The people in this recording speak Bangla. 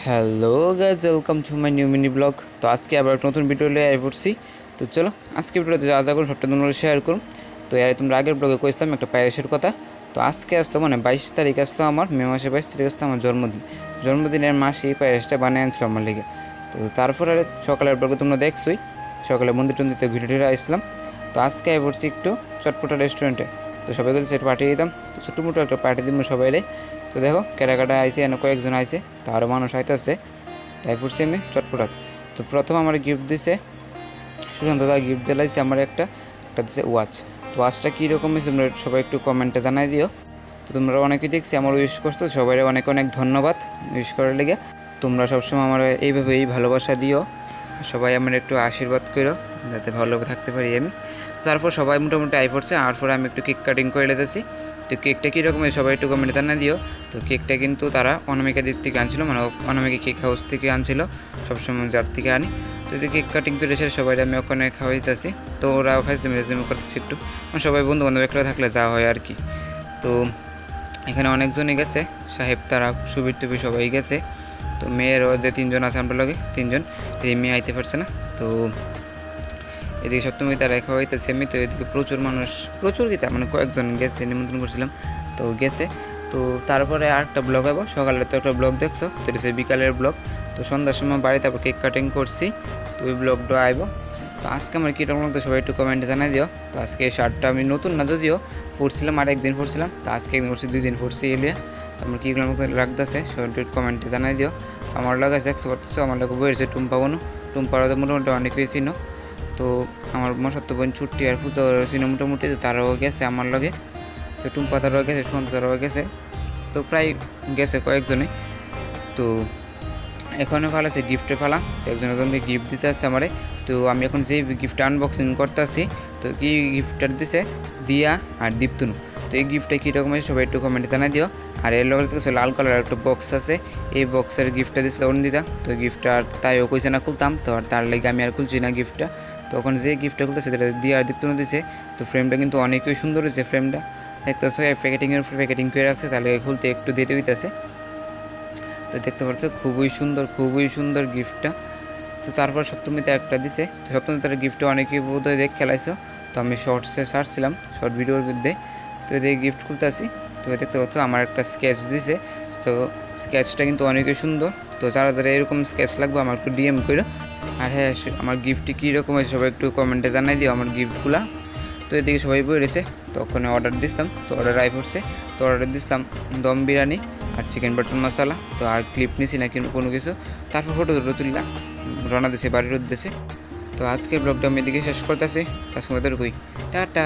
Hello guys, welcome to my new mini blog. তো আজকে আবার একটা নতুন ভিডিও নিয়ে পড়ছি। তো চলো আজকে ভিডিওতে যা যা করুন সবটা তোমরা শেয়ার করুন। তো তোমরা আগের ব্লগে কইছিলাম একটা প্যারিসের কথা। তো আজকে আসলো 22 তারিখ আসলো আমার মে মাসে 22 তারিখ আসলো আমার জন্মদিনের মাসে এই প্যারিসটা বানিয়ে আনছিল আমার লেগে। তো তারপরে সকালের ব্লগে তোমরা দেখছোই, সকালে মন্দির টন্দিরতে ঘুরে ঘুরে আসলাম। তো আজকে পড়ছি একটু চটপটা রেস্টুরেন্টে। তো সবাইকে সেটা পাঠিয়ে দিতাম। তো ছোটো মোটো একটা পার্টি দিব সবাইরে। তো দেখো কেটাকাটা আইসে, এনে কয়েকজন আইসে, তো আরও মানুষ আইতেছে। তাই পড়ছি আমি চটপটাত। তো প্রথম আমার গিফট দিছে সুশান্ত দা, গিফট দিলাইছে আমার একটা দিছে ওয়াচ। তো ওয়াচটা কীরকম হয়েছে তোমরা সবাই একটু কমেন্টে জানাই দিও। তো তোমরা অনেকেই দেখছি আমার উইশ করছো, সবাই অনেক অনেক ধন্যবাদ উইশ করার লেগে। তোমরা সবসময় আমার এইভাবেই ভালোবাসা দিও, সবাই আমার একটু আশীর্বাদ করো যাতে ভালোভাবে থাকতে পারি আমি। তারপর সবাই মোটামুটি পড়ছে, আর পরে আমি একটু কেক কাটিং করে লেতেছি। তো কেকটা কীরকম সবাই একটু কমেন্টে জানিয়ে দিও। তো কেকটা কিন্তু তারা অনামিকা দিক থেকে আনছিল, মানে অনামিকা কেক হাউস থেকে আনছিল, সবসময় যার থেকে আনি। তো কেক কাটিং করে এসে সবাই আমি ওখানে খাওয়াইতেছি। তো ওরা ফাইজলামি করতেছি একটু, মানে সবাই বন্ধু বান্ধব একটা থাকলে যা হয় আর কি। তো এখানে অনেকজনই গেছে, সাহেব তারা সুবির টুবি সবাই গেছে। তো মেয়েরও যে 3জন আছে আমরা লগে 3জন, মেয়ে আইতে পারছে না। তো এদিকে সপ্তমী তারা দেখা হইতেছে আমি। তো এদিকে প্রচুর গীতা, মানে কয়েকজন গেছে, নিমন্ত্রণ করছিলাম তো গেছে। তো তারপরে আরেকটা ব্লগ আইব, সকালে তো একটা ব্লগ দেখছো, তো এটা বিকালের ব্লগ। তো সন্ধ্যার সময় বাড়িতে তারপর কেক কাটিং করছি, তো ওই ব্লগটা আইব। তো আজকে আমার কীরকম লাগতো সবাই একটু কমেন্টে জানাই দিও। তো আজকে এই শার্টটা আমি নতুন না, যদিও পরছিলাম আর একদিন পরছিলাম, তো আজকে একদিন পরছি 2 দিন পরছি এলিয়া। তো আমার কীরকম লাগতেছে সবাই একটু কমেন্টে জানাই দিও। তো আমার লাগে দেখতে পারতেছো, আমার লাগে বইয়েছে টুম্পা বনু। টুম্পারা তো মোটামুটি অনেকেই চিনো। তো আমার মশাতো বোন ছুটি আর পুজো ছিল মোটামুটি, তো তারাও গেছে আমার লগে। তো টুম্পা তারাও গেছে, সুকান্ত তারাও গেছে, তো প্রায় গেছে কয়েকজনে। তো এখনও ভালো আছে গিফটের ফালা। তো একজনকে গিফট দিতে আসছে আমারে। তো আমি এখন যেই গিফটটা আনবক্সিং করতে আসি, তো কি গিফটটা দিছে দিয়া আর দীপ্তনু। তো এই গিফটটা কীরকম আছে সবাই একটু কমেন্টে জানাই দিও। আর এর লগে থেকে লাল কালার একটা বক্স আছে, এই বক্সের গিফটটা দিচ্ছে অরুণদিদা। তো গিফটটা তাইও কইছে না খুলতাম, তো আর তার লেগে আমি আর খুলছি না গিফটটা। তখন যে গিফটটা খুলতেছে সেটা দিয়ে আর দীপ্তনু দিছে। তো ফ্রেমটা কিন্তু অনেকই সুন্দর হয়েছে, ফ্রেমটা দেখতে পাচ্ছ প্যাকেটিংয়ের উপর প্যাকেটিং করে রাখছে, তাহলে খুলতে একটু দেরি হইতেছে। তো দেখতে পাচ্ছ খুবই সুন্দর গিফটটা। তো তারপর সপ্তমীতে একটা দিছে। তো সপ্তমীতে গিফটটা অনেকেই বোধহয় দেখ খেলাইছো। তো আমি শর্টসে সারছিলাম, শর্ট ভিডিওর মধ্যে। তো এদিকে গিফট খুলতে আসি, তো দেখতে পাচ্ছ আমার একটা স্কেচ দিছে। তো স্কেচটা কিন্তু অনেকই সুন্দর। তো যারা এরকম স্কেচ লাগবে আমার একটু ডিএম করো। আর হ্যাঁ, আমার গিফটটি কীরকম হয়েছে সবাই একটু কমেন্টে জানাই দিও আমার গিফটগুলো। তো এদিকে সবাই বই রয়েছে, তখন অর্ডার দিতাম। তো অর্ডার পড়ছে। তো অর্ডার দিতাম দম বিরিয়ানি আর চিকেন বাটন মশলা। তো আর ক্লিপ নিছি না কিন্তু কোনো কিছু। তারপর ফটো তুললাম, রওনা দিছে বাড়ির উদ্দেশ্যে। তো আজকের ব্লগটা আমি এদিকে শেষ করতেছি। আজকে কই টাটা।